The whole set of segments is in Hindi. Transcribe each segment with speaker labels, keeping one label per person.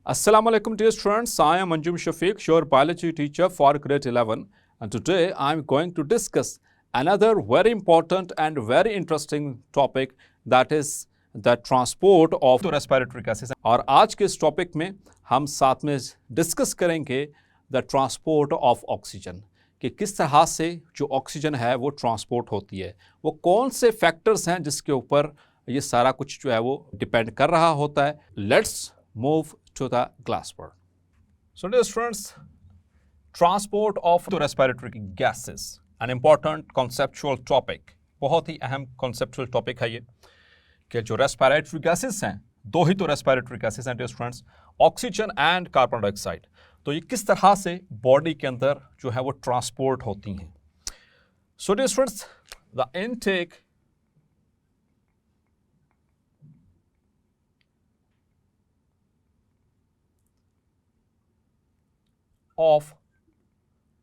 Speaker 1: Assalamu alaikum dear students, I am Anjum Shafiq, your biology teacher for grade 11, and today I am going to discuss another very important and very interesting topic, that is the transport of the respiratory gases. और आज के इस टॉपिक में हम साथ में डिस्कस करेंगे द ट्रांसपोर्ट ऑफ ऑक्सीजन, कि किस तरह से जो ऑक्सीजन है वो ट्रांसपोर्ट होती है, वो कौन से फैक्टर्स हैं जिसके ऊपर ये सारा कुछ जो है वो डिपेंड कर रहा होता है. Let's move to the glassware. So dear students, transport of the respiratory gases, an important conceptual topic. बहुत ही अहम conceptual topic है ये, कि जो respiratory gases हैं, दो ही तो respiratory gases हैं dear students, oxygen and carbon dioxide. तो ये किस तरह से बॉडी के अंदर जो है वो ट्रांसपोर्ट होती हैं. So dear students, the intake of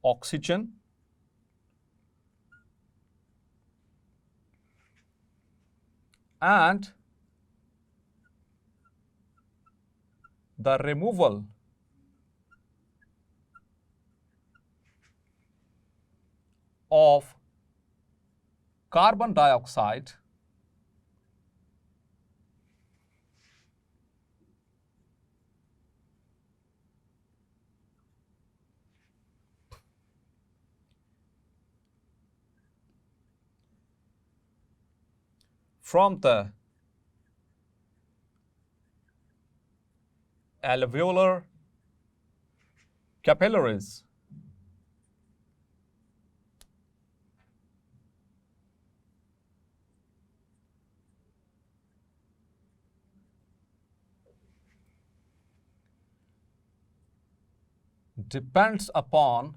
Speaker 1: oxygen and the removal of carbon dioxide from the alveolar capillaries depends upon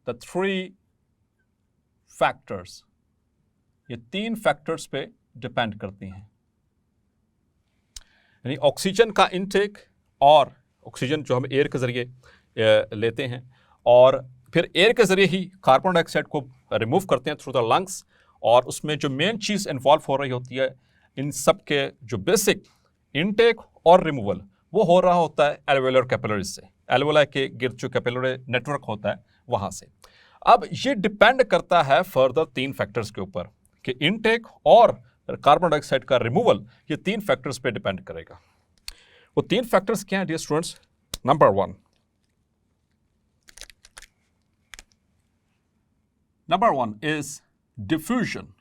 Speaker 1: the three factors. ये तीन फैक्टर्स पे डिपेंड करती हैं, यानी ऑक्सीजन का इनटेक, और ऑक्सीजन जो हम एयर के ज़रिए लेते हैं, और फिर एयर के ज़रिए ही कार्बन डाइऑक्साइड को रिमूव करते हैं थ्रू द लंग्स, और उसमें जो मेन चीज़ इन्वॉल्व हो रही होती है, इन सब के जो बेसिक इनटेक और रिमूवल वो हो रहा होता है एल्वेलर कैपिलरीज से. एल्वेला के गिर्द जो कैपिलरी नेटवर्क होता है वहाँ से. अब ये डिपेंड करता है फर्दर तीन फैक्टर्स के ऊपर, कि इनटेक और कार्बन डाइऑक्साइड का रिमूवल ये तीन फैक्टर्स पे डिपेंड करेगा. वो तीन फैक्टर्स क्या हैं dear students? Number one is diffusion.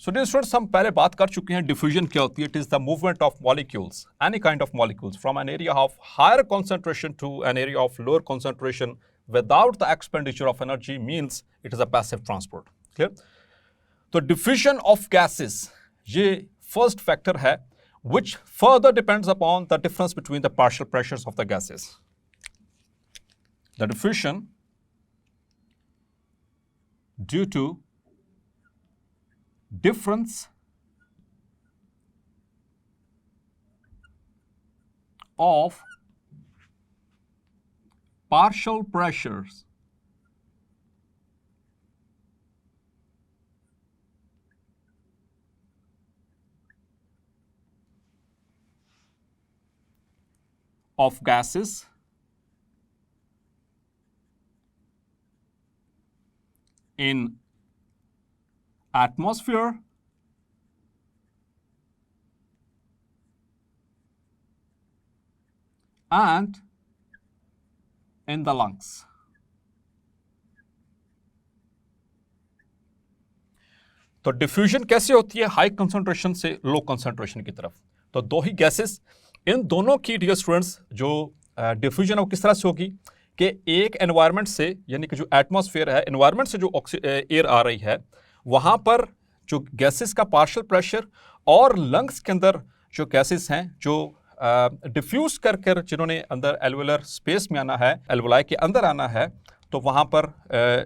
Speaker 1: So dear students, हम पहले बात कर चुके हैं डिफ्यूजन क्या होती है. It is the movement of molecules, any kind of molecules, from an area of higher concentration to an area of lower concentration without the expenditure of energy, means it is a passive transport. Clear? तो डिफ्यूजन ऑफ गैसेस ये फर्स्ट फैक्टर है, which further depends upon the difference between the partial pressures of the gases. The diffusion due to difference of partial pressures of gases in atmosphere and in the lungs. तो डिफ्यूजन कैसे होती है? हाई कंसंट्रेशन से लो कंसंट्रेशन की तरफ. तो दो ही गैसेस, इन दोनों की डियर स्टूडेंट्स जो डिफ्यूजन है वो किस तरह से होगी, कि एक एनवायरनमेंट से, यानी कि जो एटमॉस्फेयर है, एनवायरनमेंट से जो एयर आ रही है, वहाँ पर जो गैसेस का पार्शियल प्रेशर और लंग्स के अंदर जो गैसेस हैं जो डिफ्यूज कर जिन्होंने अंदर एल्वेलर स्पेस में आना है, एल्वोलाई के अंदर आना है, तो वहाँ पर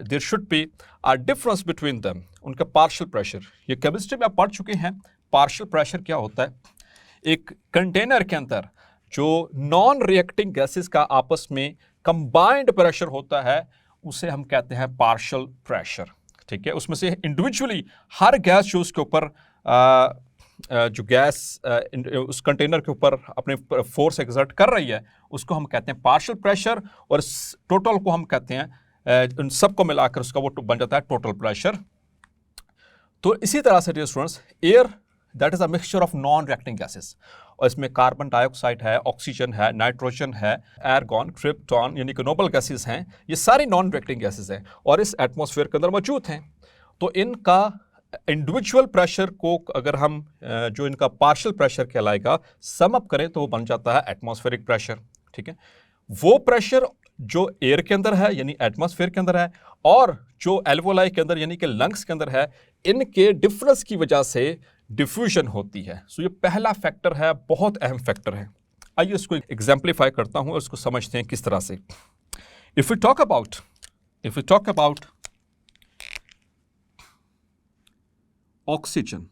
Speaker 1: there should be a difference between them, उनका पार्शियल प्रेशर. ये केमिस्ट्री में आप पढ़ चुके हैं. पार्शियल प्रेशर क्या होता है? एक कंटेनर के अंदर जो नॉन रिएक्टिंग गैसेस का आपस में कंबाइंड प्रेशर होता है उसे हम कहते हैं पार्शियल प्रेशर। ठीक है, उसमें से इंडिविजुअली हर गैस जो उसके ऊपर जो गैस उस कंटेनर के ऊपर अपने फोर्स एक्सर्ट कर रही है उसको हम कहते हैं पार्शियल प्रेशर, और टोटल को हम कहते हैं उन सबको मिलाकर उसका वो बन जाता है टोटल प्रेशर। तो इसी तरह से dear students, air that is a mixture of non reacting gases, और इसमें कार्बन डाइऑक्साइड है, ऑक्सीजन है, नाइट्रोजन है, एयरगॉन, क्रिप्टॉन यानी कि नोबल गैसेस हैं, ये सारी नॉन रिएक्टिंग गैसेस हैं और इस एटमॉस्फेयर के अंदर मौजूद हैं। तो इनका इंडिविजुअल प्रेशर को अगर हम जो इनका पार्शियल प्रेशर कहलाएगा सम अप करें तो वो बन जाता है एटमॉस्फेरिक प्रेशर। ठीक है, वो प्रेशर जो एयर के अंदर है यानी एटमॉस्फेयर के अंदर है और जो एल्वोलाई के अंदर यानी कि लंग्स के अंदर है, इनके डिफरेंस की वजह से डिफ्यूजन होती है। सो ये पहला फैक्टर है, बहुत अहम फैक्टर है। आइए इसको एग्जाम्पलीफाई करता हूं और इसको समझते हैं किस तरह से। If you talk about oxygen,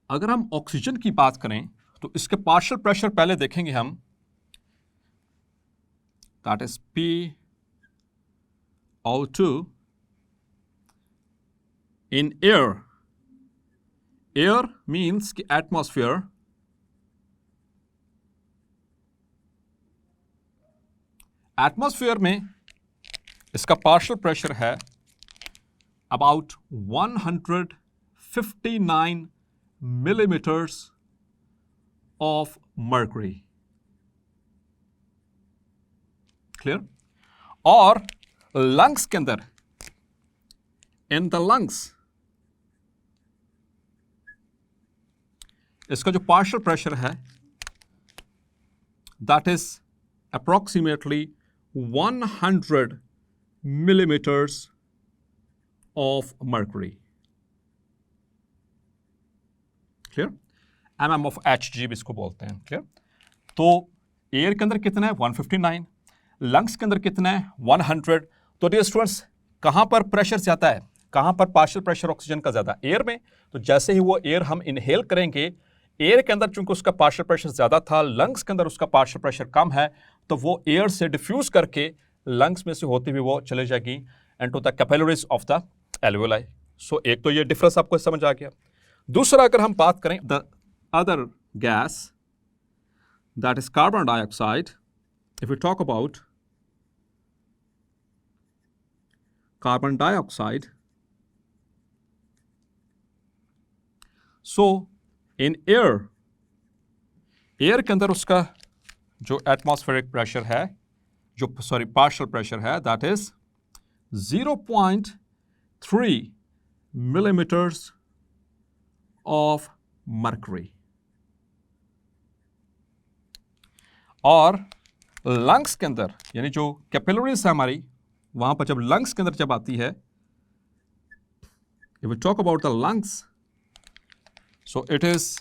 Speaker 1: अगर हम ऑक्सीजन की बात करें तो इसके पार्शियल प्रेशर पहले देखेंगे हम, that is PO2 in air. Air means कि एटमॉस्फेयर, एटमॉस्फेयर में इसका पार्शियल प्रेशर है about 159 millimeters of mercury. Clear? और लंग्स के अंदर, इन द लंग्स, इसका जो पार्शियल प्रेशर है that is approximately 100 millimeters of mercury. Clear? mm of Hg भी इसको बोलते हैं। क्लियर? तो एयर के अंदर कितना है 159, लंग्स के अंदर कितना है 100। तो डियर स्टूडेंट्स, कहां पर प्रेशर ज्यादा है, कहां पर पार्शियल प्रेशर ऑक्सीजन का ज्यादा? एयर में। तो जैसे ही वो एयर हम इनहेल करेंगे, एयर के अंदर चूंकि उसका पार्शियल प्रेशर ज्यादा था, लंग्स के अंदर उसका पार्शियल प्रेशर कम है, तो वो एयर से डिफ्यूज करके लंग्स में से होती हुई वो चले जाएगी into the capillaries of the alveoli. So एक तो ये डिफरेंस आपको समझ आ गया। दूसरा, अगर हम बात करें the other gas that is carbon dioxide, if you talk about carbon dioxide, so in air, air के अंदर उसका जो एटमॉस्फेरिक प्रेशर है, जो पार्शियल प्रेशर है that is 0.3 millimeters of mercury। और लंग्स के अंदर यानी जो कैपिलरीज है हमारी, वहां पर जब लंग्स के अंदर जब आती है, if we talk about the lungs, so it is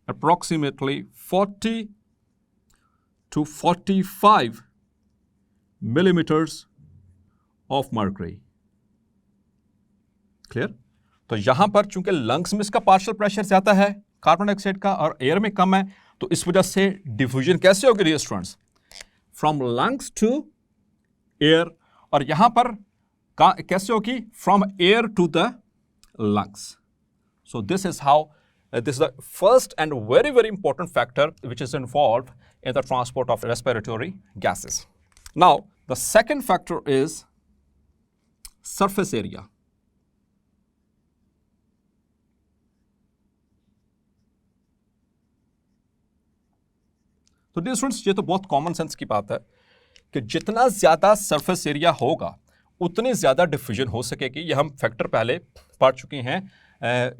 Speaker 1: approximately 40 to 45 millimeters of mercury। Clear? तो यहां पर चूंकि लंग्स में इसका पार्शियल प्रेशर ज्यादा है कार्बन डाइऑक्साइड का और एयर में कम है, तो इस वजह से डिफ्यूजन कैसे होगी dear students? From lungs to air. और यहां पर कैसे होगी? From air to the lungs. So this is how, this is the first and very, very important factor which is involved in the transport of respiratory gases. Now, the second factor is surface area. तो डियर स्टूडेंट्स, ये तो बहुत कॉमन सेंस की बात है कि जितना ज्यादा सरफेस एरिया होगा उतनी ज्यादा डिफ्यूजन हो सकेगी। ये हम फैक्टर पहले पढ़ चुके हैं,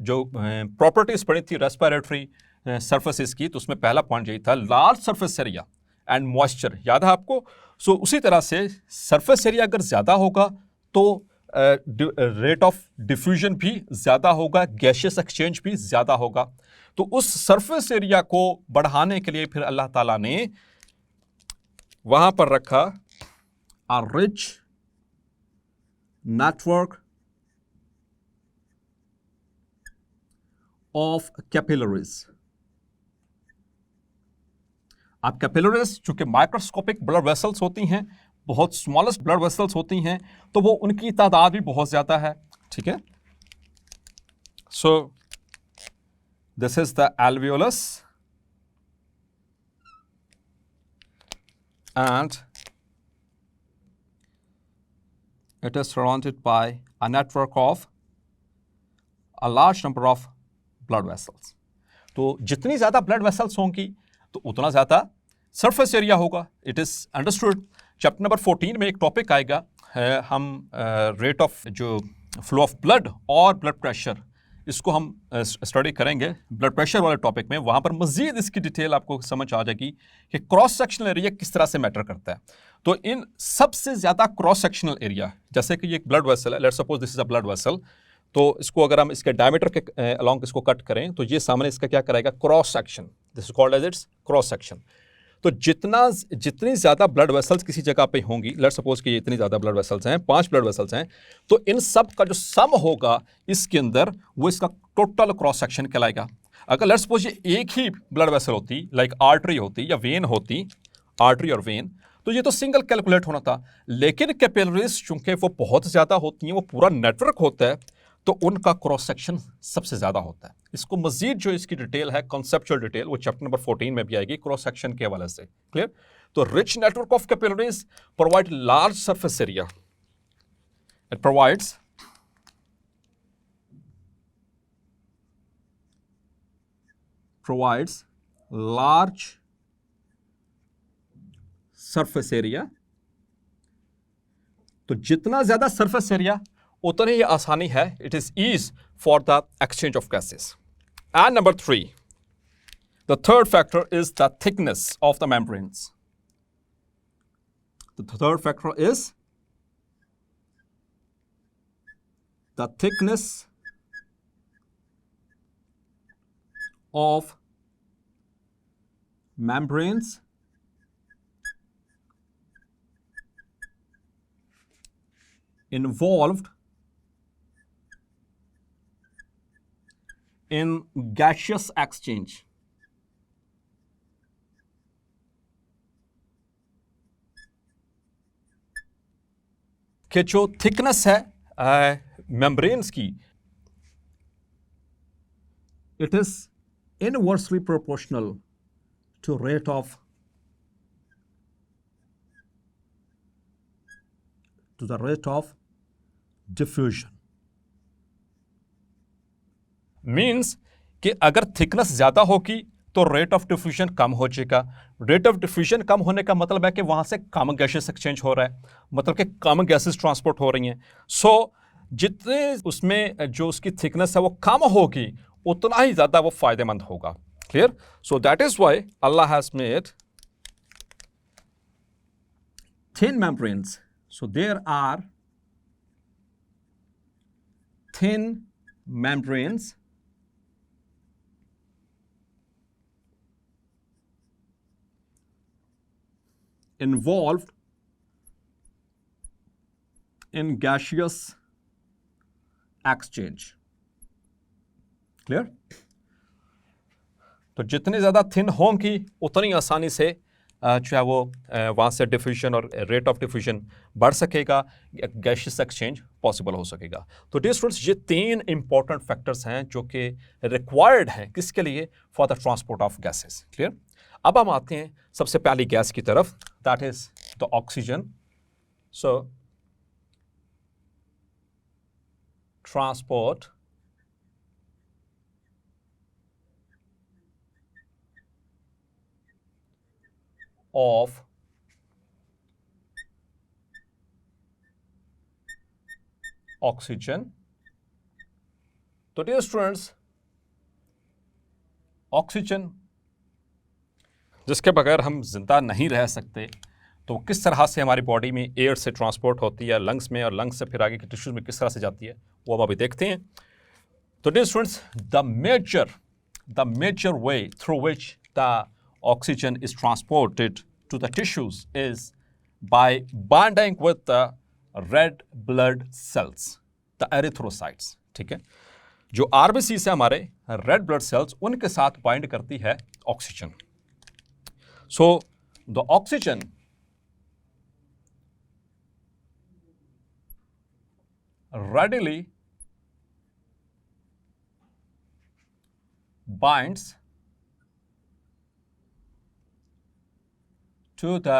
Speaker 1: जो प्रॉपर्टीज पढ़ी थी रेस्पिरेटरी सरफेसेस की, तो उसमें पहला पॉइंट यही था, large surface area and moisture. याद है आपको? सो उसी तरह से सरफेस एरिया अगर ज्यादा होगा तो रेट ऑफ डिफ्यूजन भी ज्यादा होगा, गैशियस एक्सचेंज भी ज्यादा होगा। तो उस सरफेस एरिया को बढ़ाने के लिए फिर अल्लाह ताला ने वहां पर रखा a rich network of capillaries. अब कैपिलरीज चूंकि माइक्रोस्कोपिक ब्लड वेसल्स होती हैं, बहुत स्मॉलेस्ट ब्लड वेसल्स होती हैं, तो वो उनकी तादाद भी बहुत ज्यादा है, ठीक है. So this is the alveolus and it is surrounded by a network of a large number of blood vessels. तो जितनी ज्यादा ब्लड वेसल्स होंगी तो उतना ज्यादा सरफेस एरिया होगा. It is understood. Chapter number 14 में एक टॉपिक आएगा, हम रेट ऑफ जो फ्लो ऑफ ब्लड और ब्लड प्रेशर, इसको हम स्टडी करेंगे ब्लड प्रेशर वाले टॉपिक में. वहां पर मजीद इसकी डिटेल आपको समझ आ जाएगी कि क्रॉस सेक्शनल एरिया किस तरह से मैटर करता है. तो इन सबसे ज्यादा क्रॉस सेक्शनल एरिया, जैसे कि ये एक ब्लड वेसल है, let's suppose this is a blood vessel, तो इसको अगर हम इसके डायमीटर के अलोंग इसको कट करें तो ये सामने इसका क्या कराएगा, cross section. This is called as its cross section. तो जितनी ज्यादा ब्लड वेसल्स किसी जगह पे होंगी, लेट्स सपोज कि इतनी ज्यादा ब्लड वेसल्स हैं, 5 ब्लड वेसल्स हैं, तो इन सब का जो सम होगा इसके अंदर वो इसका टोटल क्रॉस सेक्शन कहलाएगा. अगर लेट्स सपोज ये एक ही ब्लड वेसल होती, लाइक आर्टरी होती या वेन होती, आर्टरी और वेन, तो ये तो सिंगल कैलकुलेट होना था. लेकिन कैपिलरीज चूंकि वो बहुत ज्यादा होती हैं, वो पूरा नेटवर्क होता है, तो उनका क्रॉस सेक्शन सबसे ज्यादा होता है. इसको मजीद जो इसकी डिटेल है, कॉन्सेप्चुअल डिटेल, वो चैप्टर नंबर 14 में भी आएगी क्रॉस सेक्शन के हवाले से. क्लियर. तो rich network of capillaries provide large surface area. It provides large surface area. तो जितना ज्यादा surface area उतनी ही आसानी है, it is ease for the exchange of gases. And number 3, the third factor is the thickness of the membranes. The third factor is the thickness of membranes involved in gaseous exchange. कि जो थिकनेस है मेम्ब्रेन्स की, it is inversely proportional to rate of diffusion. Means कि अगर थिकनेस ज्यादा होगी तो रेट ऑफ डिफ्यूजन कम हो जाएगा. रेट ऑफ डिफ्यूजन कम होने का मतलब है कि वहां से कम गैसेस एक्सचेंज हो रहा है, मतलब कि कम गैसेस ट्रांसपोर्ट हो रही हैं. सो जितने उसमें जो उसकी थिकनेस है वो कम होगी, उतना ही ज्यादा वो फायदेमंद होगा. Clear. So that is why Allah has made thin membranes. So there are thin membranes involved in gaseous exchange. Clear? तो जितनी ज़्यादा थिन होंगी उतनी आसानी से जो है वो वहाँ से डिफ्यूजन और रेट ऑफ डिफ्यूजन बढ़ सकेगा, गैसियस एक्सचेंज पॉसिबल हो सकेगा. तो डियर स्टूडेंट्स, ये 3 इंपॉर्टेंट फैक्टर्स हैं जो कि रिक्वायर्ड हैं किसके लिए, for the transport of gases. Clear. अब हम आते हैं सबसे पहली गैस की तरफ, that is the oxygen. So transport of oxygen. तो डियर स्टूडेंट्स, ऑक्सीजन जिसके बगैर हम जिंदा नहीं रह सकते, तो किस तरह से हमारी बॉडी में एयर से ट्रांसपोर्ट होती है लंग्स में, और लंग्स से फिर आगे के टिश्यूज में किस तरह से जाती है, वो हम अभी देखते हैं. तो dear students, the major way through which the oxygen is transported to the tissues is by bonding with the red blood cells, the erythrocytes. ठीक है. जो आरबीसी से हमारे रेड ब्लड सेल्स, उनके साथ बाइंड करती है oxygen. So the oxygen readily binds to the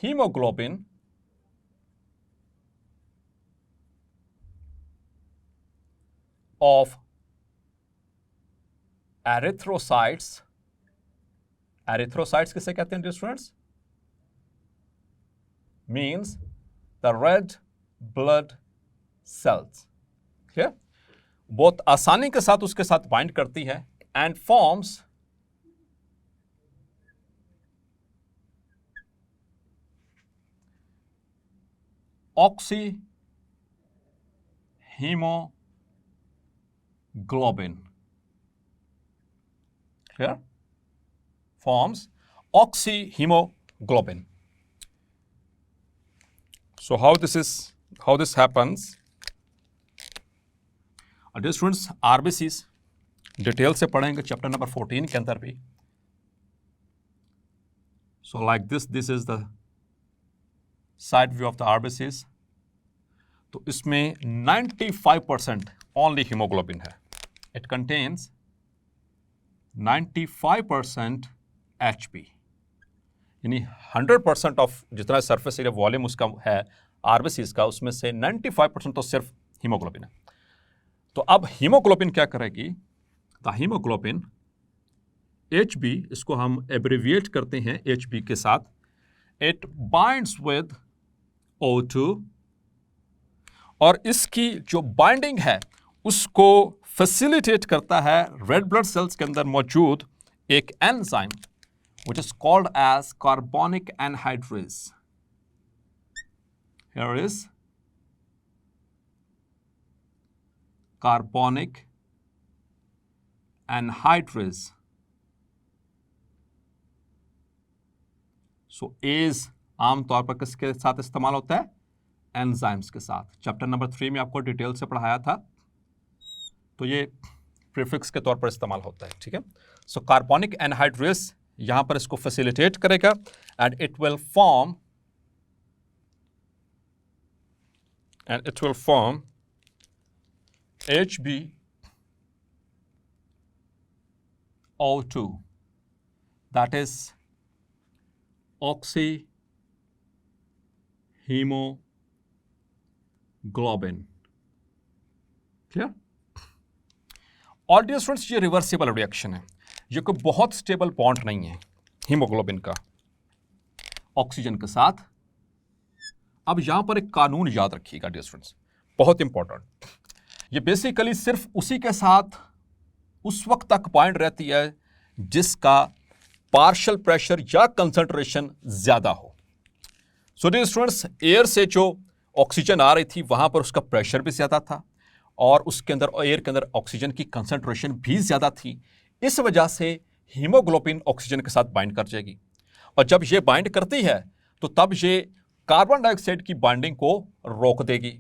Speaker 1: hemoglobin of erythrocytes. Erythrocytes किसे कहते हैं students? Means the red blood cells. Clear? बहुत आसानी के साथ उसके साथ बाइंड करती है and forms oxy hemoglobin. Clear? Forms oxyhemoglobin. So how this happens? Dear students, RBCs detail से पढ़ेंगे चैप्टर नंबर 14 के अंदर भी. So like this is the side view of the RBCs. तो इसमें 95% ओनली हीमोग्लोबिन है. इट कंटेन्स 95% HP, यानी 100% ऑफ जितना सरफेस एरिया वॉल्यूम उसका है आरबीसीज का, उसमें से 95% तो सिर्फ हीमोग्लोबिन है. तो अब हीमोग्लोबिन क्या करेगी? द हीमोग्लोबिन HB, इसको हम एब्रिविएट करते हैं HB के साथ. इट बाइंड्स विद O2 और इसकी जो बाइंडिंग है उसको फैसिलिटेट करता है रेड ब्लड सेल्स के अंदर मौजूद एक enzyme which is called as carbonic anhydrase. Here is carbonic anhydrase. So ACE आमतौर पर किसके साथ इस्तेमाल होता है? एंजाइम्स के साथ. चैप्टर नंबर 3 में आपको डिटेल से पढ़ाया था, तो ये प्रीफिक्स के तौर पर इस्तेमाल होता है. ठीक है. सो कार्बोनिक एनहाइड्रेस यहां पर इसको फैसिलिटेट करेगा and it will form HbO2, that is oxyhemoglobin. Clear? और डियर स्टूडेंट्स, ये रिवर्सिबल रिएक्शन है. ये कोई बहुत स्टेबल बॉन्ड नहीं है हीमोग्लोबिन का ऑक्सीजन के साथ. अब यहां पर एक कानून याद रखिएगा डियर स्टूडेंट्स, बहुत इंपॉर्टेंट. ये बेसिकली सिर्फ उसी के साथ उस वक्त तक बाइंड रहती है जिसका पार्शियल प्रेशर या कंसंट्रेशन ज्यादा हो. सो डियर स्टूडेंट्स, एयर से जो ऑक्सीजन आ रही थी वहां पर उसका प्रेशर भी ज्यादा था और उसके अंदर एयर के अंदर ऑक्सीजन की कंसंट्रेशन भी ज्यादा थी. इस वजह से हीमोग्लोबिन ऑक्सीजन के साथ बाइंड कर जाएगी और जब ये बाइंड करती है तो तब ये कार्बन डाइऑक्साइड की बाइंडिंग को रोक देगी.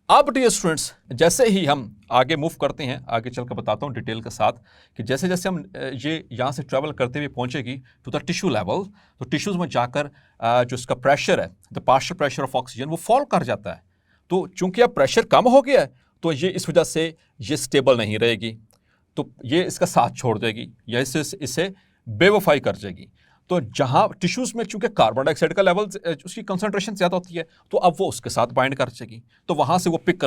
Speaker 1: अब डियर स्टूडेंट्स, जैसे ही हम आगे मूव करते हैं, आगे चलकर बताता हूं डिटेल के साथ कि जैसे जैसे हम ये यहाँ से ट्रैवल करते हुए पहुंचेगी टू द टिश्यू लेवल, तो टिश्यूज में जाकर जो इसका प्रेशर है, the partial pressure of oxygen, वो फॉल कर जाता है. तो चूंकि अब प्रेशर कम हो गया है तो ये इस वजह से ये स्टेबल नहीं रहेगी, तो ये इसका साथ छोड़ देगी या इसे बेवफाई कर जाएगी. तो जहां टिश्यूज में चूंकि कार्बन डाइऑक्साइड का लेवल, उसकी कंसंट्रेशन ज्यादा होती है, तो अब वो उसके साथ बाइंड कर जाएगी. तो वहां से वो पिक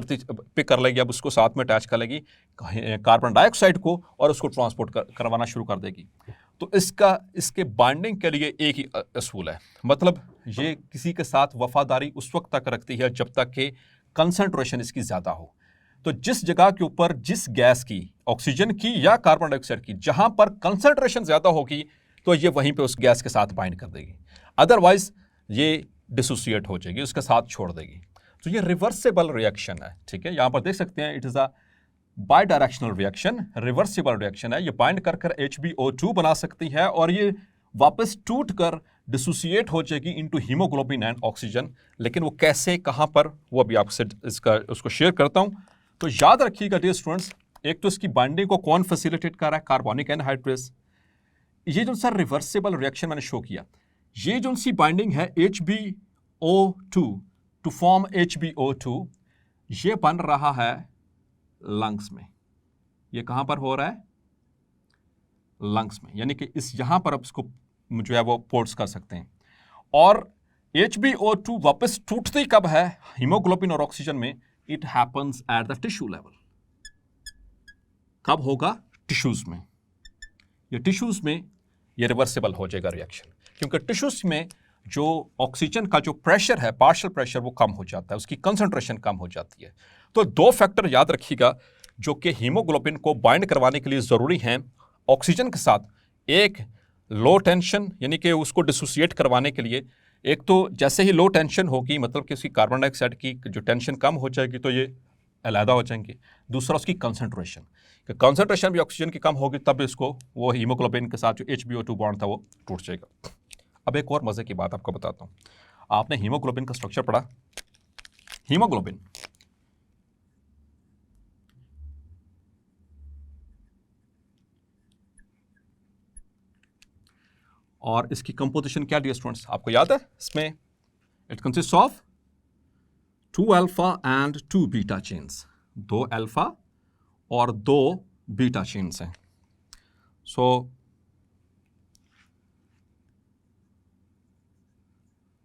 Speaker 1: कर लेगी, अब उसको साथ में अटैच कर लेगी कार्बन डाइऑक्साइड को और उसको ट्रांसपोर्ट करवाना शुरू कर देगी. तो इसके बाइंडिंग के लिए एक ही असूल है, मतलब ये किसी के साथ वफादारी उस वक्त तक रखती है जब तक कि कंसंट्रेशन इसकी ज्यादा हो. तो जिस जगह के ऊपर जिस गैस की, ऑक्सीजन की या कार्बन डाइऑक्साइड की, जहां पर कंसंट्रेशन ज्यादा होगी तो ये वहीं पे उस गैस के साथ बाइंड कर देगी, अदरवाइज ये डिसोसिएट हो जाएगी, उसके साथ छोड़ देगी. तो ये रिवर्सिबल रिएक्शन है. ठीक है, यहां पर देख सकते हैं it is a by directional reaction, reversible reaction है. ये बाइंड कर HbO2 बना सकती है और ये वापस टूट कर डिसोसिएट हो जाएगी इनटू हीमोग्लोबिन एंड ऑक्सीजन. लेकिन वो कैसे, कहां पर, वो अभी आपसे उसको शेयर करता हूं. तो याद रखिएगा डियर स्टूडेंट्स, एक तो इसकी बाइंडिंग को कौन फैसिलिटेट कर रहा है, कार्बोनिक एनहाइड्रेस। ये जो सर रिवर्सिबल रिएक्शन मैंने शो किया, ये जो सी बाइंडिंग है HbO2 टू फॉर्म HbO2, ये बन रहा है लंग्स में। ये कहां पर हो रहा है? लंग्स में, यानी कि इस यहां पर आप इसको जो है वो पोर्ट्स कर सकते हैं। और HbO2 वापस टूटती कब है हीमोग्लोबिन और ऑक्सीजन में? It happens at the tissue level. कब होगा? टिश्यूज में। ये टिश्यूज में ये रिवर्सिबल हो जाएगा रिएक्शन, क्योंकि टिश्यूज में जो ऑक्सीजन का जो प्रेशर है, पार्शियल प्रेशर, वो कम हो जाता है, उसकी कंसंट्रेशन कम हो जाती है। तो दो फैक्टर याद रखिएगा जो कि हीमोग्लोबिन को बाइंड करवाने के लिए जरूरी हैं ऑक्सीजन के साथ। एक लो टेंशन, यानी कि उसको डिसोसिएट करवाने के लिए, एक तो जैसे ही लो टेंशन होगी, मतलब कि उसकी कार्बन डाइऑक्साइड की जो टेंशन कम हो जाएगी तो ये अलहदा हो जाएंगे। दूसरा उसकी कंसंट्रेशन, कि कंसंट्रेशन भी ऑक्सीजन की कम होगी तब इसको वो हीमोग्लोबिन के साथ जो HbO2 बॉन्ड था वो टूट जाएगा। अब एक और मजे की बात आपको बताता हूं। आपने हीमोग्लोबिन का स्ट्रक्चर पढ़ा? हीमोग्लोबिन और इसकी कंपोजिशन क्या डियर स्टूडेंट्स आपको याद है? इसमें it consist of 2 alpha and 2 beta chains. 2 alpha और 2 बीटा चेन्स हैं।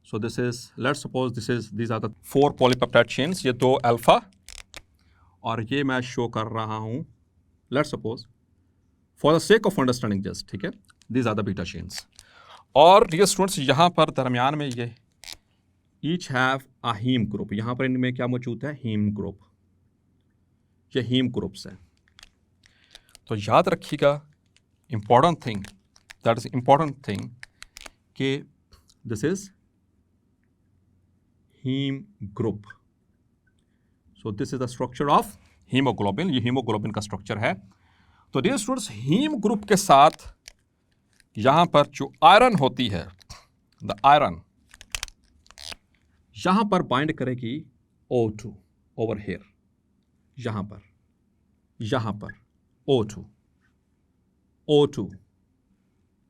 Speaker 1: So this is, let's suppose these are the 4 polypeptide chains। ये 2 अल्फा और ये मैं शो कर रहा हूं, let's suppose for the sake of understanding just, ठीक है, these are the beta chains। और डियर स्टूडेंट्स यहां पर दरमियान में ये each have a heme group, यहां पर इनमें क्या मौजूद है? Heme group. ये हीम ग्रुप्स हैं। तो याद रखिएगा important thing, that is important thing, कि this is heme group. So this is the structure of hemoglobin. ये हीमोग्लोबिन का स्ट्रक्चर है। तो डियर स्टूडेंट्स हीम ग्रुप के साथ यहां पर जो आयरन होती है, द आयरन यहां पर बाइंड करेगी O2 ओवर हियर, यहां पर O2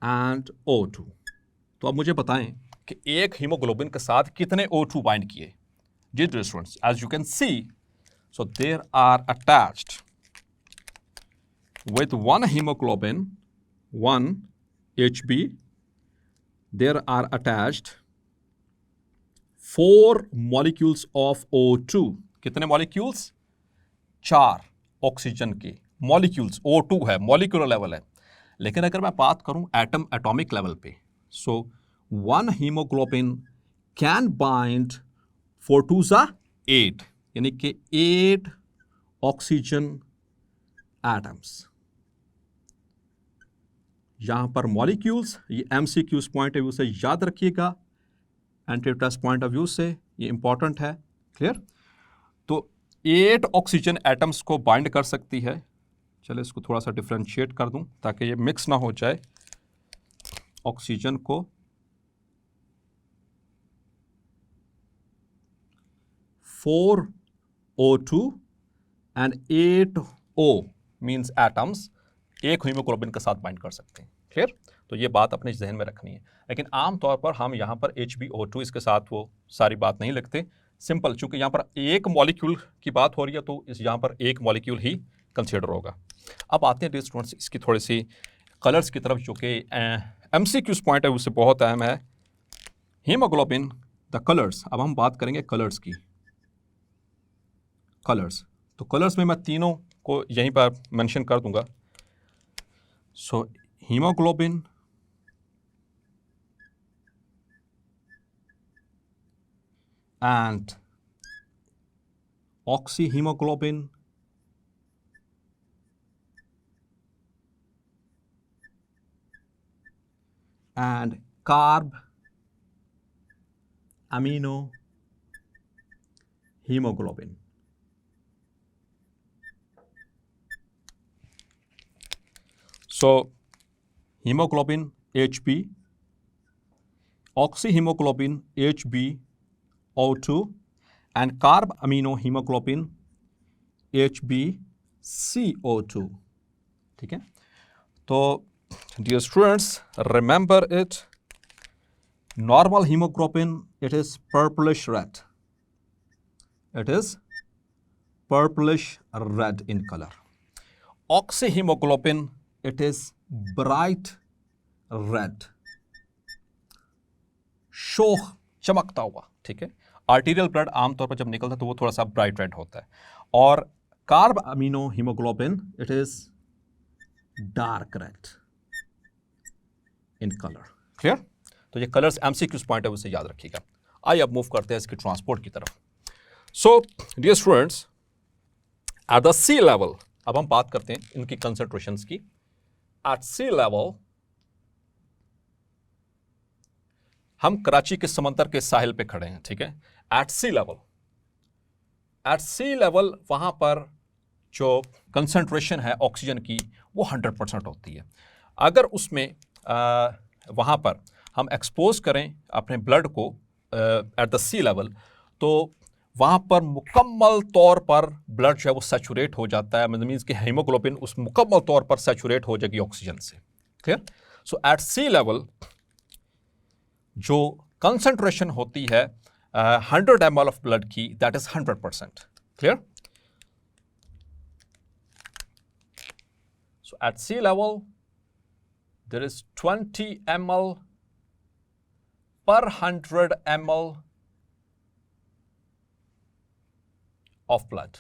Speaker 1: एंड O2। तो अब मुझे बताएं कि एक हीमोग्लोबिन के साथ कितने O2 बाइंड किए? जी dear students, as you can see, so there are attached with one hemoglobin, 1 Hb, there are attached 4 molecules of O2। कितने मॉलिक्यूल्स? 4 ऑक्सीजन के मॉलिक्यूल्स। O2 है, मॉलिक्यूलर लेवल है। लेकिन अगर मैं बात करूं एटॉमिक लेवल पे, सो 1 हीमोग्लोबिन कैन बाइंड 4 2 8, यानी कि 8 ऑक्सीजन एटम्स। यहां पर मॉलिक्यूल्स, ये MCQs पॉइंट ऑफ व्यू से याद रखिएगा, anti test point of view से ये इंपॉर्टेंट है। क्लियर? तो 8 ऑक्सीजन एटम्स को बाइंड कर सकती है। चलो इसको थोड़ा सा डिफरेंशिएट कर दूं ताकि ये मिक्स ना हो जाए। ऑक्सीजन को 4 O2 and 8 O means atoms एक हीमोग्लोबिन के साथ बाइंड कर सकते हैं। क्लियर? तो ये बात अपने जहन में रखनी है। लेकिन आमतौर पर हम यहाँ पर HbO2 इसके साथ वो सारी बात नहीं लिखते। सिंपल, चूंकि यहाँ पर एक मॉलिक्यूल की बात हो रही है तो इस यहाँ पर एक मॉलिक्यूल ही कंसिडर होगा। अब आते हैं डियर स्टूडेंट्स इसकी थोड़ी सी कलर्स की तरफ, जो कि MCQs पॉइंट ऑफ व्यू से बहुत अहम है। Haemoglobin, the colours. अब हम बात करेंगे कलर्स की। कलर्स, तो कलर्स में मैं तीनों को यहीं पर मेंशन कर दूंगा। सो hemoglobin, and oxyhemoglobin, and carb amino hemoglobin। So hemoglobin Hb, oxyhemoglobin HbO2, and carb amino hemoglobin HbCO2, ठीक है। तो dear students, remember it, normal haemoglobin it is purplish red, it is purplish red in color. Oxyhemoglobin, it is bright red, शोख चमकता हुआ, ठीक है। आर्टीरियल ब्लड आमतौर पर जब निकलता है तो वो थोड़ा सा ब्राइट रेड होता है, और carb amino haemoglobin it is dark red in colour. Clear? तो ये कलर्स एमसीक्यूज पॉइंट है, उसे याद रखिएगा। आइए अब मूव करते हैं इसके ट्रांसपोर्ट की तरफ। So, dear students, at the sea level, अब हम बात करते हैं इनकी concentrations की। At sea level, हम कराची के समंदर के साहिल पे खड़े हैं, ठीक है। At sea level वहां पर जो concentration है ऑक्सीजन की वो 100% होती है। अगर उसमें वहां पर हम एक्सपोज करें अपने ब्लड को at the sea level, तो वहाँ पर मुकम्मल तौर पर ब्लड जो है वो सैचुरेट हो जाता है, मीन्स कि हीमोग्लोबिन उस मुकम्मल तौर पर सैचुरेट हो जाएगी ऑक्सीजन से। Clear? So at sea level जो कंसंट्रेशन होती है 100 ml ऑफ ब्लड की, that is 100%। Clear? So at sea level there is 20 ml per 100 ml of blood.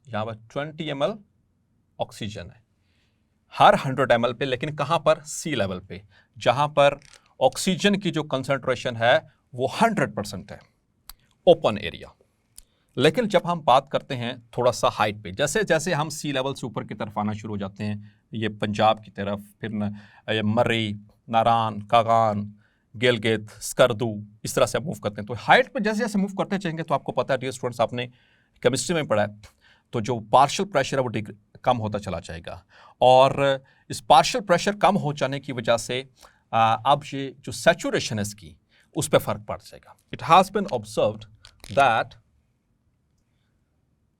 Speaker 1: यहां पर 20 ml ऑक्सीजन है हर 100 ml पे, लेकिन कहां पर? सी लेवल पे, जहां पर ऑक्सीजन की जो कंसंट्रेशन है वो 100% है, ओपन एरिया। लेकिन जब हम बात करते हैं थोड़ा सा हाइट पे, जैसे जैसे हम सी लेवल से ऊपर की तरफ आना शुरू हो जाते हैं, ये पंजाब की तरफ, फिर मर्री, नारान, कागान, गिलगित, स्कर्दू, इस तरह से आप मूव करते हैं। तो हाइट पे जैसे जैसे मूव करते जाएंगे तो आपको पता है डियर स्टूडेंट्स, आपने केमिस्ट्री में पढ़ा है, तो जो पार्शियल प्रेशर है वो कम होता चला जाएगा, और इस पार्शियल प्रेशर कम हो जाने की वजह से अब ये जो सैचुरेशन है इसकी, उस पर फर्क पड़ जाएगा। It has been observed that,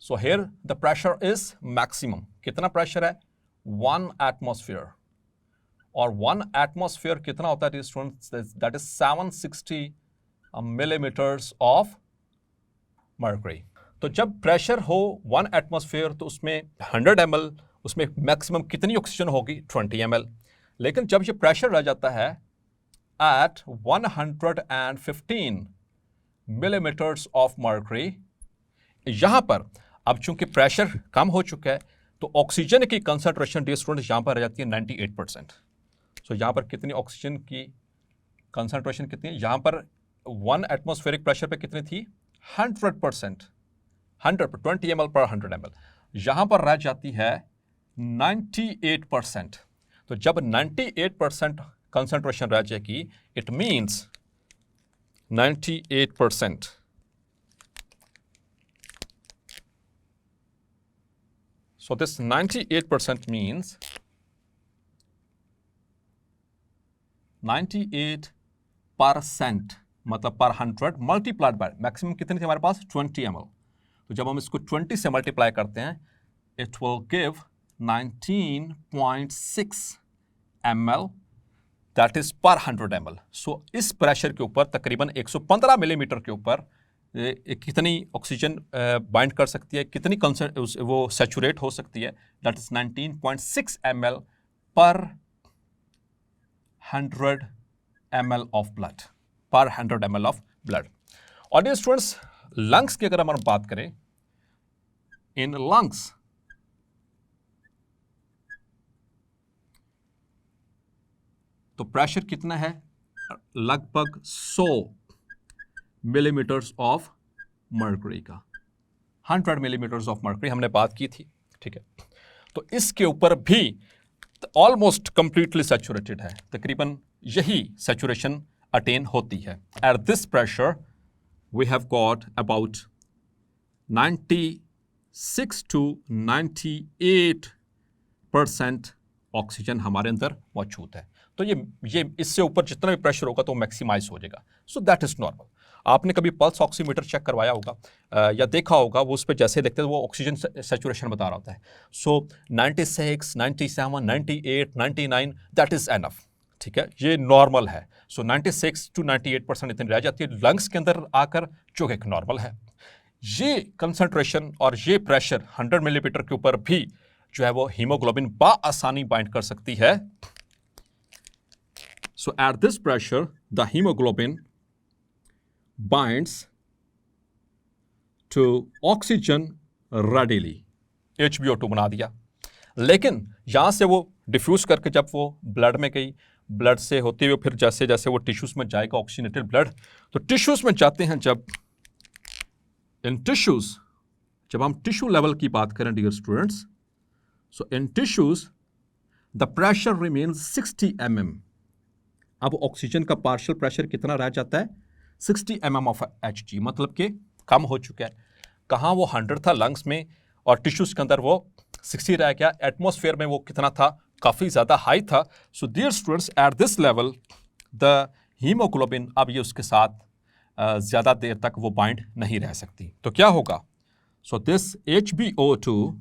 Speaker 1: so here the pressure is maximum. कितना प्रेशर है? 1 एटमॉस्फेयर, और 1 एटमॉस्फेयर कितना होता है students? That is 760 millimetres of mercury. तो जब प्रेशर हो 1 एटमॉस्फेयर तो उसमें 100 ml, उसमें मैक्सिमम कितनी ऑक्सीजन होगी? 20 ml। लेकिन जब ये प्रेशर रह जाता है एट 115 मिलीमीटर्स ऑफ मर्करी, यहां पर अब चूंकि प्रेशर कम हो चुका है तो ऑक्सीजन की कंसंट्रेशन डियर स्टूडेंट्स यहां पर रह जाती है 98%। सो यहां पर कितनी ऑक्सीजन की कंसंट्रेशन कितनी है? यहां पर 1 एटमॉस्फेरिक प्रेशर पे कितनी थी? 100%, 20 ml पर 100 ml। यहां पर रह जाती है 98%। तो जब 98% कंसंट्रेशन रह जाएगी, it means 98%। So this 98% means 98% मतलब पर 100 मल्टीप्लाइड बाय मैक्सिमम कितनी थी हमारे पास? 20 ml। तो जब हम इसको 20 से मल्टीप्लाई करते हैं, it will give 19.6 ml, that is पर 100 ml। सो इस प्रेशर के ऊपर तकरीबन 115 मिलीमीटर के ऊपर कितनी ऑक्सीजन बाइंड कर सकती है, कितनी वो सैचुरेट हो सकती है? दैट इज 19.6 ml पर 100 ml ऑफ ब्लड, पर 100 ml ऑफ ब्लड। और डियर स्टूडेंट्स, लंग्स की अगर हम बात करें, इन लंग्स तो प्रेशर कितना है? लगभग 100 मिलीमीटर्स ऑफ मर्करी का, 100 मिलीमीटर्स ऑफ मर्करी हमने बात की थी, ठीक है। तो इसके ऊपर भी ऑलमोस्ट कंप्लीटली सैचुरेटेड है, तकरीबन यही सैचुरेशन अटेन होती है। At this pressure we have got about 96 to 98% oxygen हमारे अंदर मौजूद है। तो ये इससे ऊपर जितना भी प्रेशर होगा तो मैक्सिमाइज हो जाएगा। सो दैट इज नॉर्मल। आपने कभी पल्स ऑक्सीमीटर चेक करवाया होगा या देखा होगा, वो उस पर जैसे देखते हैं वो ऑक्सीजन सेचुरेशन बता रहा होता है। सो 96, 97, 98, 99 दैट इज़ एनफ, ठीक है, ये नॉर्मल है। सो 96 to 98% इतनी रह जाती है लंग्स के अंदर आकर, जो कि एक नॉर्मल है। ये कंसंट्रेशन और ये प्रेशर 100 मिलीमीटर के ऊपर भी जो है वो हीमोग्लोबिन बआसानी बाइंड कर सकती है। So at this pressure the hemoglobin binds to oxygen readily, HbO2 बना दिया। लेकिन यहां से वो डिफ्यूज करके जब वो ब्लड में गई, ब्लड से होते हुए फिर जैसे जैसे वो टिश्यूज में जाएगा ऑक्सीजनेटेड ब्लड, तो टिश्यूज में जाते हैं जब इन टिश्यूज, जब हम टिश्यू लेवल की बात करें dear students, so in tissues the pressure remains 60 mm। अब ऑक्सीजन का पार्शियल प्रेशर कितना रह जाता है? 60 mm ऑफ Hg, मतलब कि कम हो चुका है। कहाँ वो 100 था लंग्स में और टिश्यूज के अंदर वो 60 रह गया, एटमॉस्फेयर में वो कितना था? काफ़ी ज़्यादा हाई था। So dear students at this level the haemoglobin अब ये उसके साथ ज़्यादा देर तक वो बाइंड नहीं रह सकती, तो क्या होगा? सो दिस HbO2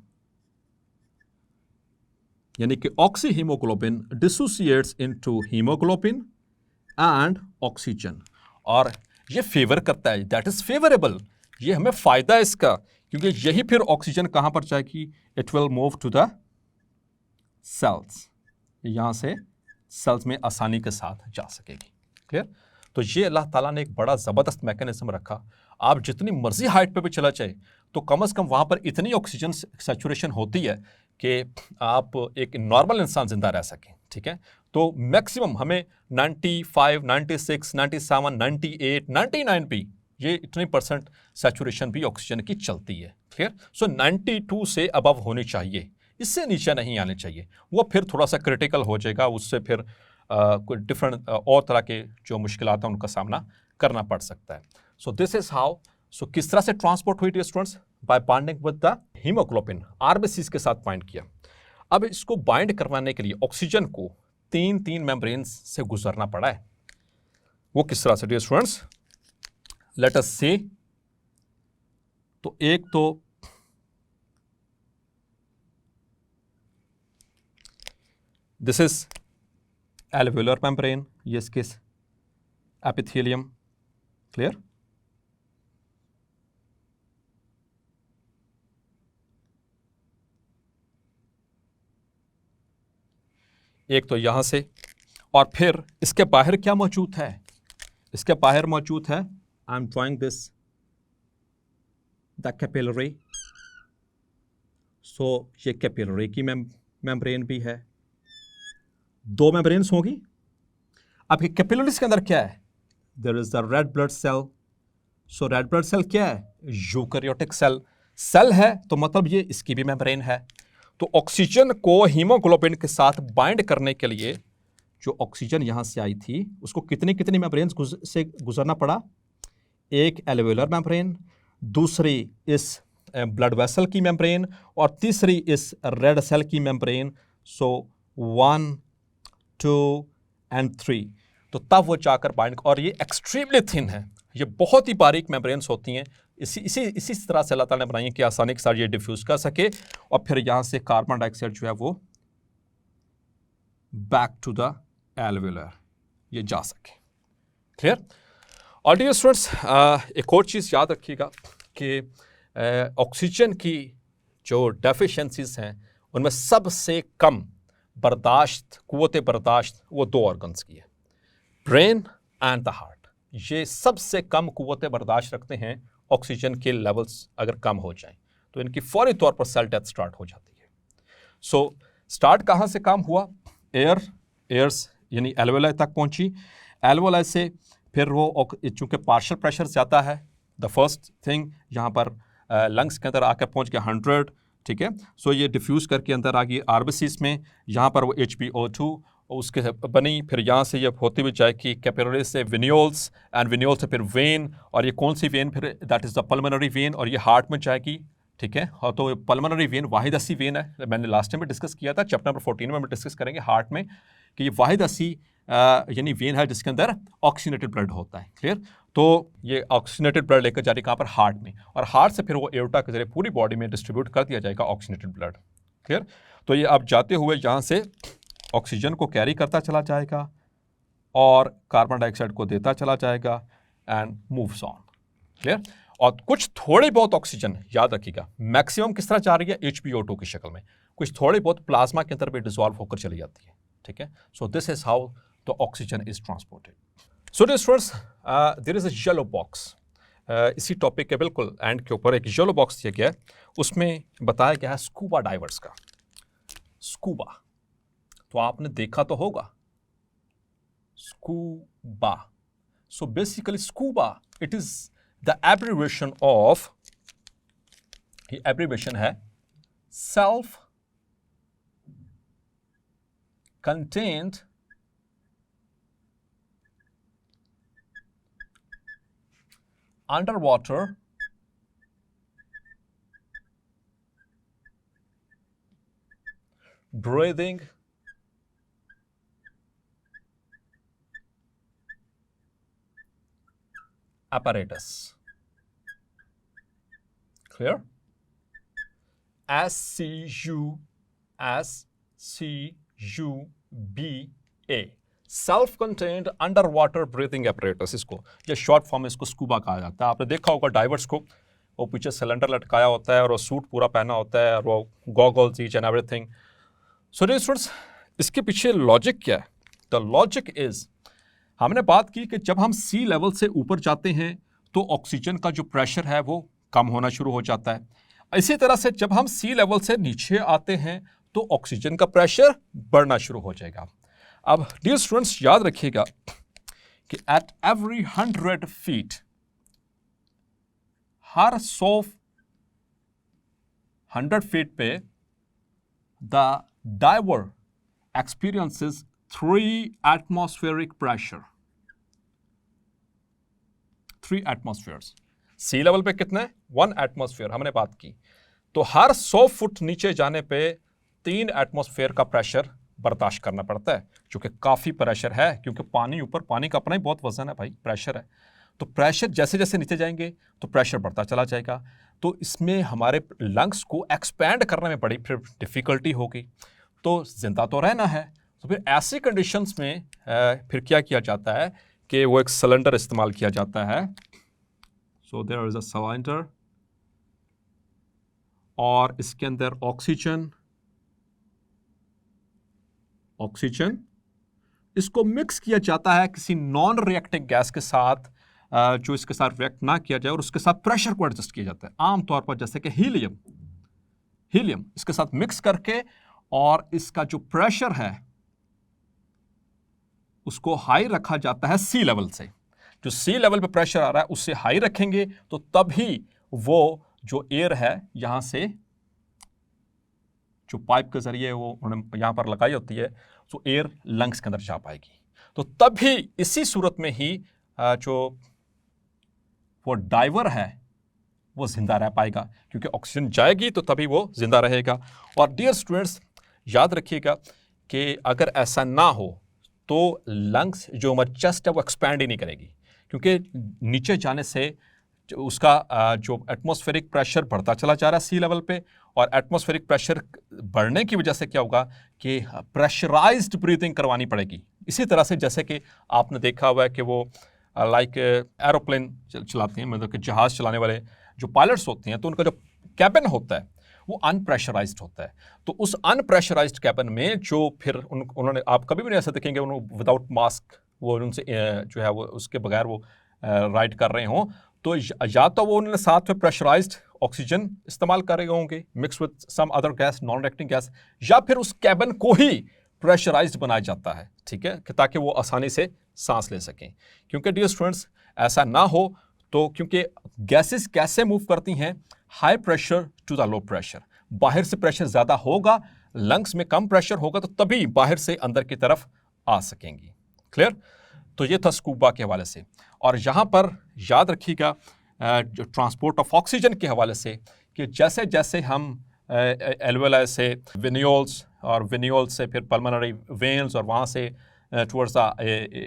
Speaker 1: यानी कि oxy haemoglobin dissociates into haemoglobin and oxygen, और ये फेवर करता है, दैट इज फेवरेबल, ये हमें फायदा है इसका, क्योंकि यही फिर ऑक्सीजन कहां पर जाएगी? It will move to the cells, यहां से सेल्स में आसानी के साथ जा सकेगी। क्लियर? तो ये अल्लाह ताला ने एक बड़ा ज़बरदस्त मैकेनिज्म रखा। आप जितनी मर्जी हाइट पे भी चला जाए तो कम से कम वहाँ पर इतनी ऑक्सीजन सैचुरेशन होती है कि आप एक नॉर्मल इंसान जिंदा रह सकें, ठीक है? तो मैक्सिमम हमें 95, 96, 97, 98, 99 भी ये इतनी परसेंट सैचुरेशन भी ऑक्सीजन की चलती है। क्लियर? सो 92 से अबव होनी चाहिए, इससे नीचे नहीं आने चाहिए, वो फिर थोड़ा सा क्रिटिकल हो जाएगा, उससे फिर कोई डिफरेंट और तरह के जो मुश्किलात हैं उनका सामना करना पड़ सकता है। So this is how, so किस तरह से ट्रांसपोर्ट हुई dear students? By binding with the haemoglobin, RBCs के साथ बाइंड किया। अब इसको बाइंड करवाने के लिए ऑक्सीजन को तीन मेम्ब्रेन्स से गुजरना पड़ा है। वो किस तरह से डियर स्टूडेंट्स? लेट अस सी। तो एक तो दिस इज alveolar membrane, ये इसके एपिथेलियम। क्लियर? एक तो यहां से, और फिर इसके बाहर क्या मौजूद है? इसके बाहर मौजूद है, I am drawing this the capillary. So ये कैपिलरी की मेम्ब्रेन भी है, दो मेम्ब्रेन्स होगी। अब कैपिलरीज के अंदर क्या है? There is the red blood cell. So red blood cell क्या है? Eukaryotic cell. सेल है तो मतलब ये इसकी भी मेम्ब्रेन है। तो ऑक्सीजन को हीमोग्लोबिन के साथ बाइंड करने के लिए जो ऑक्सीजन यहां से आई थी उसको कितनी कितनी मेम्ब्रेन्स से गुजरना पड़ा? एक एल्वेओलर मेम्ब्रेन, दूसरी इस ब्लड वेसल की मेम्ब्रेन, और तीसरी इस रेड सेल की मेम्ब्रेन। सो 1, 2 and 3, तो तब वो जाकर बाइंड, और ये एक्सट्रीमली थिन है, ये बहुत ही बारीक मेम्ब्रेन्स होती हैं। इसी तरह से अल्लाह ताला ने बनाई है कि आसानी के साथ ये डिफ्यूज कर सके और फिर यहाँ से कार्बन डाइऑक्साइड जो है वो बैक टू द एल्वेओलर ये जा सके। क्लियर? और डियर स्टूडेंट्स, एक और चीज़ याद रखिएगा कि ऑक्सीजन की जो डेफिशिएंसीज हैं उनमें सबसे कम बर्दाश्त, कुव्वत बर्दाश्त वो दो ऑर्गन्स की है, ब्रेन एंड द हार्ट। ये सबसे कम कुव्वत बर्दाश्त रखते हैं ऑक्सीजन के लेवल्स अगर कम हो जाएं तो इनकी फौरी तौर पर सेल डेथ स्टार्ट हो जाती है। सो स्टार्ट कहाँ से काम हुआ? एयर्स यानी एल्वेओलाई तक पहुंची, एल्वेओलाई से फिर वो चूँकि पार्शियल प्रेशर ज़्यादा है, द फर्स्ट थिंग यहाँ पर लंग्स के अंदर आकर पहुँच गया 100, ठीक है। सो ये डिफ्यूज़ करके अंदर आ गई आरबीसीज में, यहाँ पर वो HbO2 उसके बनी, फिर यहाँ से ये होती हुई जाएगी कैपिलरी से विन्यूल्स, एंड विन्यूल से फिर वेन, और ये कौन सी वेन? फिर that is the pulmonary vein, और ये हार्ट में जाएगी, ठीक है। और तो पल्मोनरी वेन वाहिद ऐसी वेन है, मैंने लास्ट टाइम में डिस्कस किया था, चैप्टर नंबर 14 में हम डिस्कस करेंगे हार्ट में
Speaker 2: कि ये वाहिद ऐसी यानी वेन है जिसके अंदर ऑक्सीजनेटेड ब्लड होता है। क्लियर? तो ये ऑक्सीजनेटेड ब्लड लेकर जा रही कहाँ पर? हार्ट में, और हार्ट से फिर वो एओर्टा के जरिए पूरी बॉडी में डिस्ट्रीब्यूट कर दिया जाएगा ऑक्सीजनेटेड ब्लड। क्लियर? तो ये अब जाते हुए यहाँ से ऑक्सीजन को कैरी करता चला जाएगा और कार्बन डाइऑक्साइड को देता चला जाएगा एंड मूव्स ऑन। क्लियर? और कुछ थोड़ी बहुत ऑक्सीजन, याद रखिएगा, मैक्सिमम किस तरह जा रही है? HbO2 की शक्ल में, कुछ थोड़ी बहुत प्लाज्मा के अंदर भी डिसॉल्व होकर चली जाती है। ठीक है? So this is how the oxygen is transported. So dear students, there is a yellow box. इसी टॉपिक के बिल्कुल एंड के ऊपर एक येलो बॉक्स दिया गया है, उसमें बताया गया है स्कूबा डाइवर्स का। स्कूबा तो आपने देखा तो होगा, scuba. So basically scuba it is the abbreviation of, ये एब्रिविएशन है self contained underwater breathing apparatus. Clear? SCUBA, self contained under water breathing apparatus. इसको ये शॉर्ट फॉर्म में इसको स्कूबा कहा जाता है। आपने देखा होगा डाइवर्स को, वो पीछे सिलेंडर लटकाया होता है और वो सूट पूरा पहना होता है और वो goggles each and everything. So dear students, इसके पीछे लॉजिक क्या है? द लॉजिक इज, हमने बात की कि जब हम सी लेवल से ऊपर जाते हैं तो ऑक्सीजन का जो प्रेशर है वो कम होना शुरू हो जाता है। इसी तरह से जब हम सी लेवल से नीचे आते हैं तो ऑक्सीजन का प्रेशर बढ़ना शुरू हो जाएगा। अब डियर स्टूडेंट्स याद रखिएगा कि एट एवरी 100 फीट, हर 100 फीट पे the diver experiences 3 atmospheric pressure. 3 atmospheres. Sea level पे कितने? 1 एटमॉस्फेयर हमने बात की। तो हर 100 फुट नीचे जाने पे 3 एटमॉस्फेयर का प्रेशर बर्दाश्त करना पड़ता है, जो कि काफ़ी प्रेशर है, क्योंकि पानी ऊपर, पानी का अपना ही बहुत वजन है भाई, प्रेशर है। तो प्रेशर जैसे जैसे नीचे जाएंगे तो प्रेशर बढ़ता चला जाएगा। तो इसमें हमारे लंग्स को एक्सपैंड करने में बड़ी फिर डिफ़िकल्टी होगी। तो जिंदा तो रहना है, तो फिर ऐसी कंडीशंस में फिर क्या किया जाता है कि वो एक सिलेंडर इस्तेमाल किया जाता है। So there is a cylinder और इसके अंदर ऑक्सीजन इसको मिक्स किया जाता है किसी नॉन रिएक्टिंग गैस के साथ, जो इसके साथ रिएक्ट ना किया जाए, और उसके साथ प्रेशर को एडजस्ट किया जाता है। आमतौर पर जैसे कि हीलियम इसके साथ मिक्स करके, और इसका जो प्रेशर है उसको हाई रखा जाता है सी लेवल से। जो सी लेवल पे प्रेशर आ रहा है उससे हाई रखेंगे तो तभी वो जो एयर है यहां से, जो पाइप के जरिए वो उन्होंने यहां पर लगाई होती है, तो एयर लंग्स के अंदर जा पाएगी। तो तभी इसी सूरत में ही जो वो डाइवर है वो जिंदा रह पाएगा, क्योंकि ऑक्सीजन जाएगी तो तभी वो जिंदा रहेगा। और डियर स्टूडेंट्स याद रखिएगा कि अगर ऐसा ना हो तो लंग्स, जो हमारी चेस्ट है, वो एक्सपैंड ही नहीं करेगी, क्योंकि नीचे जाने से उसका जो एटमॉस्फेरिक प्रेशर बढ़ता चला जा रहा है सी लेवल पे, और एटमॉस्फेरिक प्रेशर बढ़ने की वजह से क्या होगा कि प्रेशराइज्ड ब्रीथिंग करवानी पड़ेगी। इसी तरह से जैसे कि आपने देखा हुआ है कि वो लाइक एरोप्लेन चलाते हैं, मतलब कि जहाज़ चलाने वाले जो पायलट्स होते हैं, तो उनका जो कैबिन होता है वो अनप्रेशराइज्ड होता है। तो उस अनप्रेशराइज्ड कैबिन में जो फिर उन्होंने, आप कभी भी नहीं ऐसा देखेंगे उन्होंने विदाउट मास्क वो उनसे जो है वो उसके बगैर वो राइड कर रहे हों, तो या तो वो उन्होंने साथ में प्रेशराइज्ड ऑक्सीजन इस्तेमाल कर रहे होंगे mix with some other gas, non reacting gas, या फिर उस कैबिन को ही प्रेशराइज्ड बनाया जाता है, ठीक है, कि ताकि वो आसानी से सांस ले सकें। क्योंकि डियर स्टूडेंट्स ऐसा ना हो तो, क्योंकि गैसेस कैसे मूव करती हैं, high pressure to the low pressure, बाहर से प्रेशर ज़्यादा होगा, लंग्स में कम प्रेशर होगा, तो तभी बाहर से अंदर की तरफ आ सकेंगी। क्लियर? तो ये था स्कूबा के हवाले से। और यहाँ पर याद रखिएगा जो ट्रांसपोर्ट ऑफ ऑक्सीजन के हवाले से, कि जैसे जैसे हम एल्वेलाई से वेन्यूल्स और वेन्यूल्स से फिर पल्मोनरी वेन्स और वहाँ से towards the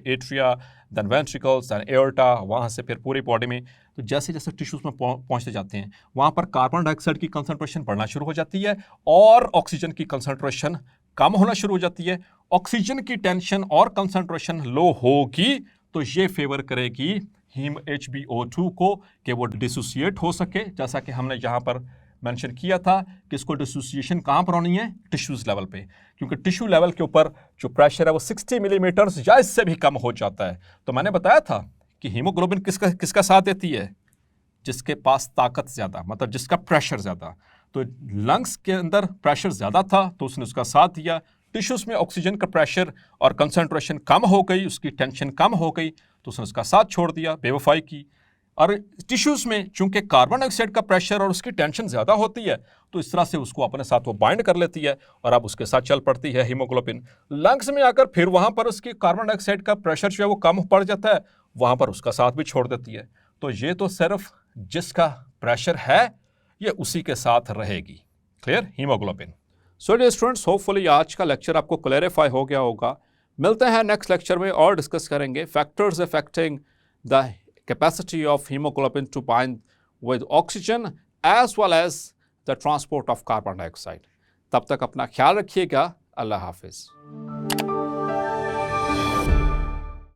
Speaker 2: atria, then ventricles, then aorta, वहाँ से फिर पूरी बॉडी में। तो जैसे जैसे टिश्यूज़ में पहुँचते जाते हैं वहाँ पर कार्बन डाइऑक्साइड की कंसंट्रेशन बढ़ना शुरू हो जाती है और ऑक्सीजन की कंसंट्रेशन कम होना शुरू हो जाती है। ऑक्सीजन की टेंशन और कंसंट्रेशन लो होगी तो ये फेवर करेगी हीम HBO2 को कि वो डिसोसिएट हो सके, जैसा कि हमने यहाँ पर मेंशन किया था कि इसको डिसोसिएशन कहाँ पर होनी है, टिश्यूज़ लेवल पे, क्योंकि टिश्यू लेवल के ऊपर जो प्रेशर है वो 60 मिलीमीटर्स या इससे भी कम हो जाता है। तो मैंने बताया था कि हीमोग्लोबिन किसका साथ देती है, जिसके पास ताकत ज़्यादा, मतलब जिसका प्रेशर ज़्यादा। तो लंग्स के अंदर प्रेशर ज़्यादा था तो उसने उसका साथ दिया। टिश्यूज़ में ऑक्सीजन का प्रेशर और कंसंट्रेशन कम हो गई, उसकी टेंशन कम हो गई तो उसने उसका साथ छोड़ दिया, बेवफाई की। और टिश्यूज़ में चूंकि कार्बन डाइऑक्साइड का प्रेशर और उसकी टेंशन ज़्यादा होती है तो इस तरह से उसको अपने साथ वो बाइंड कर लेती है और अब उसके साथ चल पड़ती है हीमोग्लोबिन। लंग्स में आकर फिर वहाँ पर उसकी कार्बन डाइऑक्साइड का प्रेशर जो है वो कम पड़ जाता है, वहाँ पर उसका साथ भी छोड़ देती है। तो ये तो सिर्फ जिसका प्रेशर है ये उसी के साथ रहेगी। Clear, haemoglobin.
Speaker 1: So dear students, hopefully आज का लेक्चर आपको क्लैरिफाई हो गया होगा। मिलते हैं नेक्स्ट लेक्चर में और डिस्कस करेंगे factors affecting the capacity of hemoglobin to bind with oxygen as well as the transport of carbon dioxide. तब तक अपना ख्याल रखिएगा। अल्लाह हाफिज़।